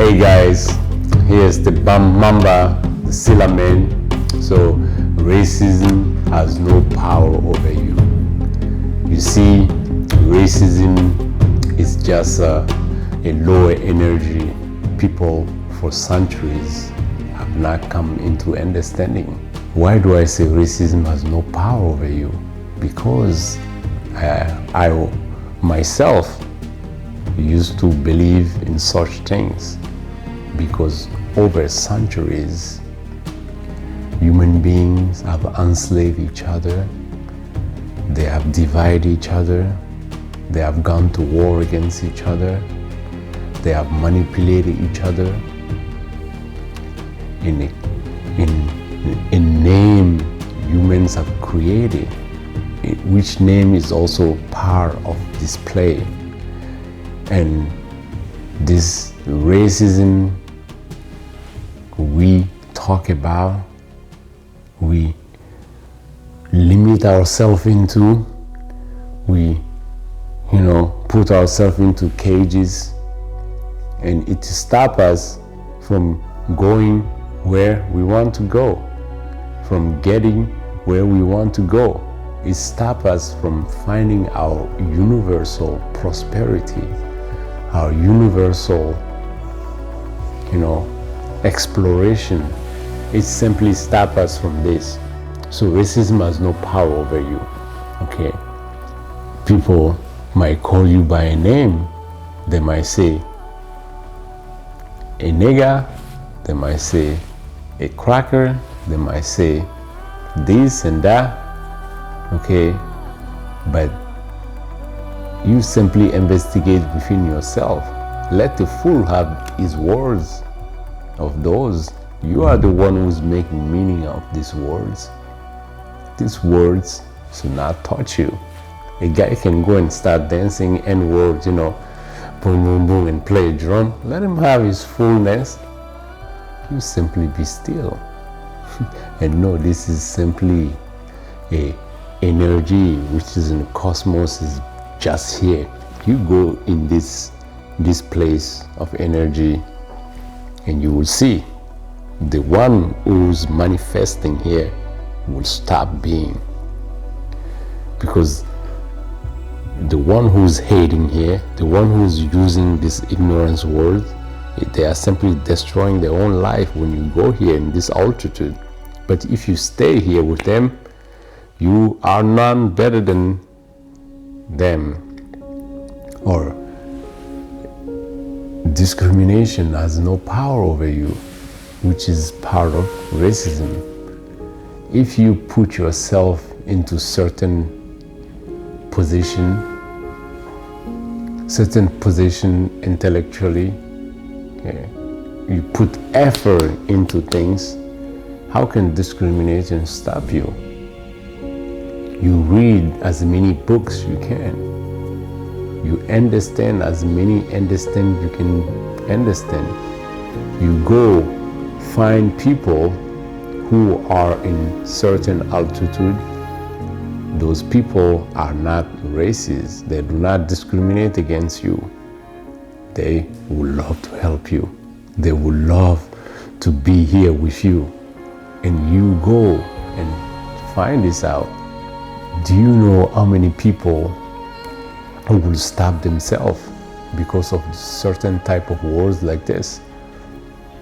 Hey guys, here's the Mamba, the Sylla man. So racism has no power over you. You see, racism is just a lower energy. People for centuries have not come into understanding. Why do I say racism has no power over you? Because I myself used to believe in such things, because over centuries human beings have enslaved each other, they have divided each other, they have gone to war against each other, they have manipulated each other in a name humans have created, which name is also part of display. And this racism we talk about, we limit ourselves into, we put ourselves into cages, and it stops us from going where we want to go, from getting where we want to go. It stops us from finding our universal prosperity, our universal exploration. It simply stops us from this. So racism has no power over you. Okay, people might call you by a name. They might say a nigger, they might say a cracker, they might say this and that. Okay, but you simply investigate within yourself. Let the fool have his words of those. You are the one who's making meaning of these words. These words should not touch you. A guy can go and start dancing N-words, boom, boom, boom, and play a drum. Let him have his fullness. You simply be still. And know this is simply a energy which is in the cosmos, is just here. You go in this place of energy and you will see the one who's manifesting here will stop being, because the one who's hating here, the one who's using this ignorance word, they are simply destroying their own life when you go here in this altitude. But if you stay here with them, you are none better than them. Or discrimination has no power over you, which is part of racism. If you put yourself into certain position intellectually, you put effort into things, how can discrimination stop you? You read as many books you can. You understand as many you can understand. You go find people who are in certain altitude. Those people are not racist. They do not discriminate against you. They would love to help you. They would love to be here with you. And you go and find this out. Do you know how many people who will stop themselves because of certain type of words like this,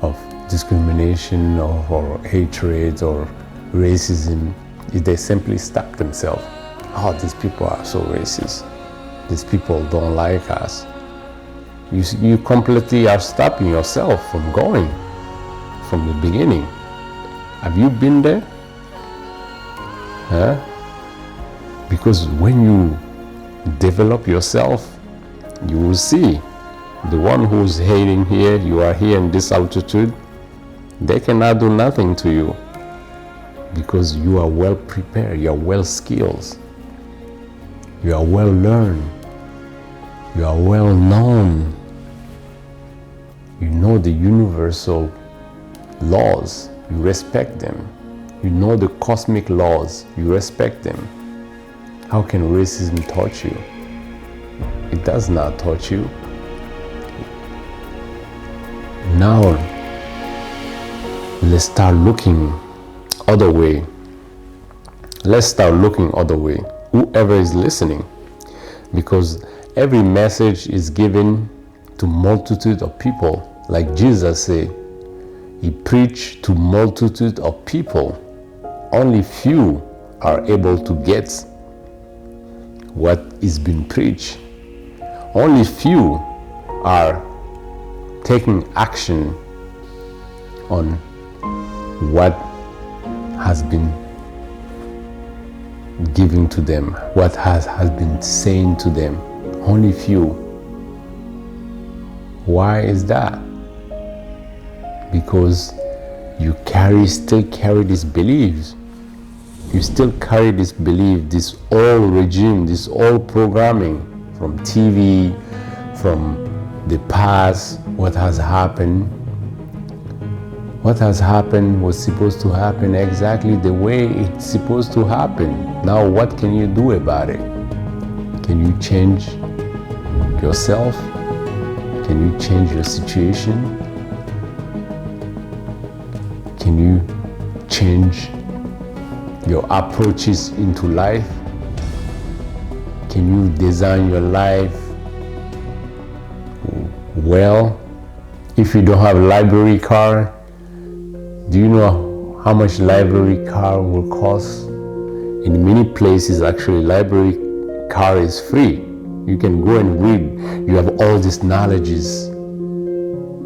of discrimination or hatred or racism? If they simply stop themselves, oh, these people are so racist, these people don't like us. You completely are stopping yourself from going from the beginning. Have you been there? Because when you develop yourself, you will see the one who's hating here, you are here in this altitude, they cannot do nothing to you, because you are well prepared, you are well skilled, you are well learned, you are well known, you know the universal laws, you respect them, you know the cosmic laws, you respect them. How can racism touch you? It does not touch you. Now, let's start looking other way. Let's start looking other way. Whoever is listening, because every message is given to multitude of people. Like Jesus said, he preached to multitude of people. Only few are able to get what is being preached. Only few are taking action on what has been given to them, what has been saying to them. Only few. Why is that? Because you still carry these beliefs. You still carry this belief, this old regime, this old programming from TV, from the past, what has happened. What has happened was supposed to happen exactly the way it's supposed to happen. Now what can you do about it? Can you change yourself? Can you change your situation? Can you change your approaches into life? Can you design your life well? If you don't have a library card, do you know how much library card will cost? In many places, actually, library card is free. You can go and read. You have all these knowledges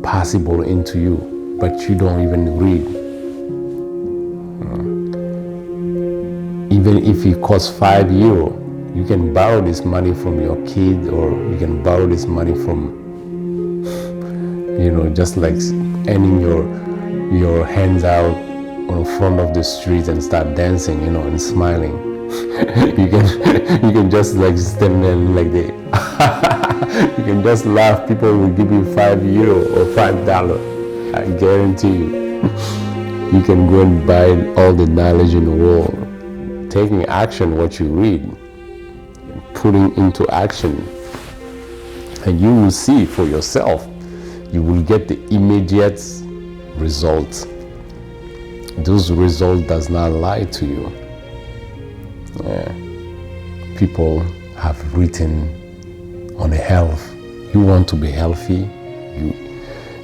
possible into you, but you don't even read. Even if it costs €5, you can borrow this money from your kid, or you can borrow this money from, just like ending your hands out on the front of the street and start dancing, and smiling. you can just like stand there like that. You can just laugh. People will give you €5 or $5. I guarantee you. You can go and buy all the knowledge in the world. Taking action, what you read, putting into action, and you will see for yourself. You will get the immediate results. Those results does not lie to you. People have written on health. You want to be healthy.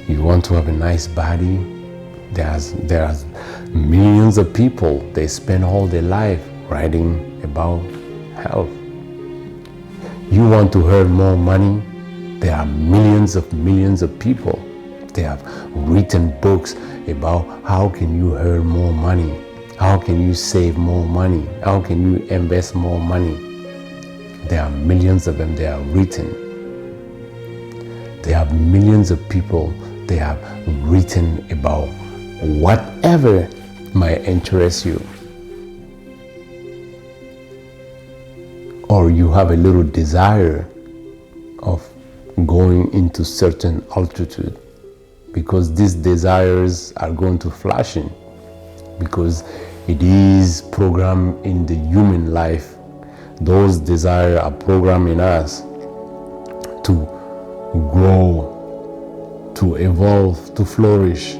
You want to have a nice body. There's millions of people. They spend all their life writing about health. You want to earn more money. There are millions of people. They have written books about how can you earn more money, how can you save more money, how can you invest more money. There are millions of them. They are written. There are millions of people. They have written about whatever might interest you, or you have a little desire of going into certain altitude, because these desires are going to flash in, because it is programmed in the human life. Those desires are programmed in us to grow, to evolve, to flourish.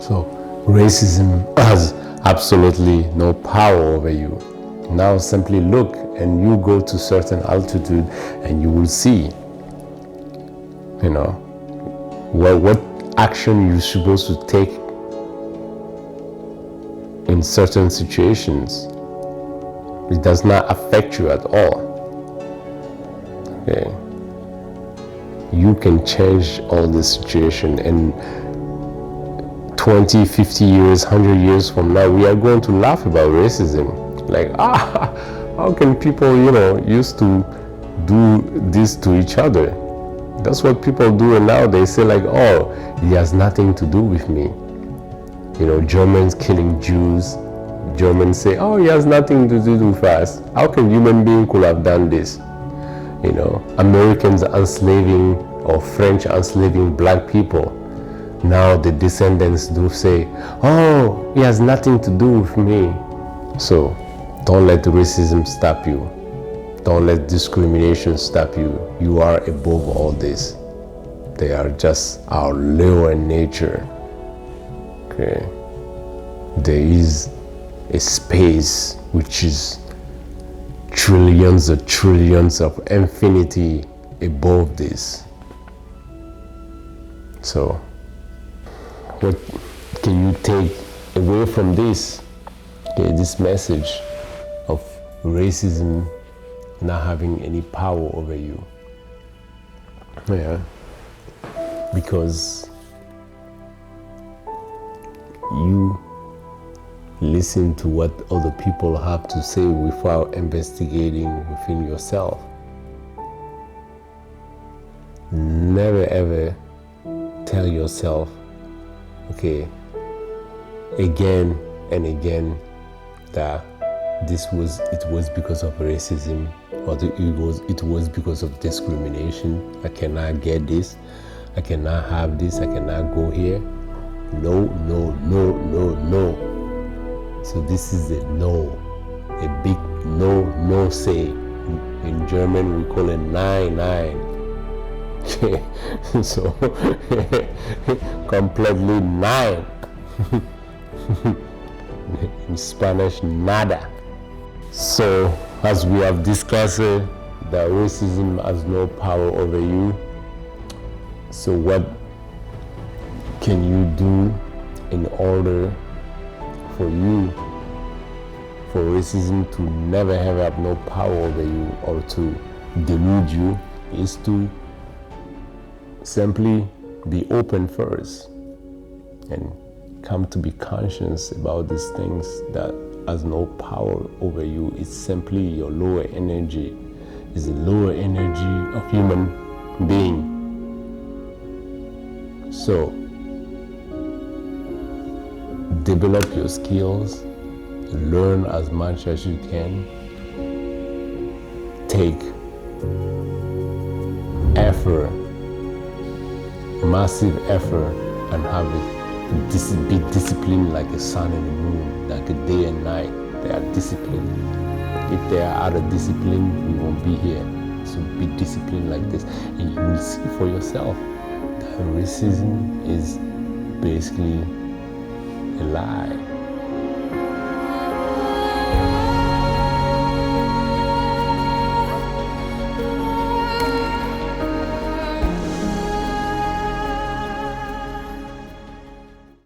So racism has absolutely no power over you. Now simply look, and you go to certain altitude, and you will see, what action you're supposed to take in certain situations. It does not affect you at all. Okay. You can change all this situation, and 20, 50 years, 100 years from now, we are going to laugh about racism. Like, how can people, used to do this to each other? That's what people do, and now they say like, oh, it has nothing to do with me. Germans killing Jews. Germans say, oh, it has nothing to do with us. How can human being could have done this? Americans enslaving, or French enslaving black people. Now the descendants do say, oh, it has nothing to do with me. So don't let racism stop you. Don't let discrimination stop you. You are above all this. They are just our lower nature. Okay. There is a space which is trillions of infinity above this. So, what can you take away from this? Okay, this message of racism not having any power over you. Yeah, because you listen to what other people have to say without investigating within yourself. Never ever tell yourself, okay, again and again, that it was because of racism, or it was because of discrimination. I cannot get this, I cannot have this, I cannot go here. No, no, no, no, no. So this is a no, a big no, no say. In German we call it nein, nein. So completely nein. In Spanish, nada. So as we have discussed, that racism has no power over you. So what can you do in order for racism to never have no power over you or to delude you, is to simply be open first and come to be conscious about these things that has no power over you. It's simply your lower energy. It's the lower energy of human being. So develop your skills, learn as much as you can, take effort, massive effort, and have it be disciplined like a sun and the moon, like a day and night. They are disciplined. If they are out of discipline, we won't be here. So be disciplined like this, and you will see for yourself that racism is basically a lie.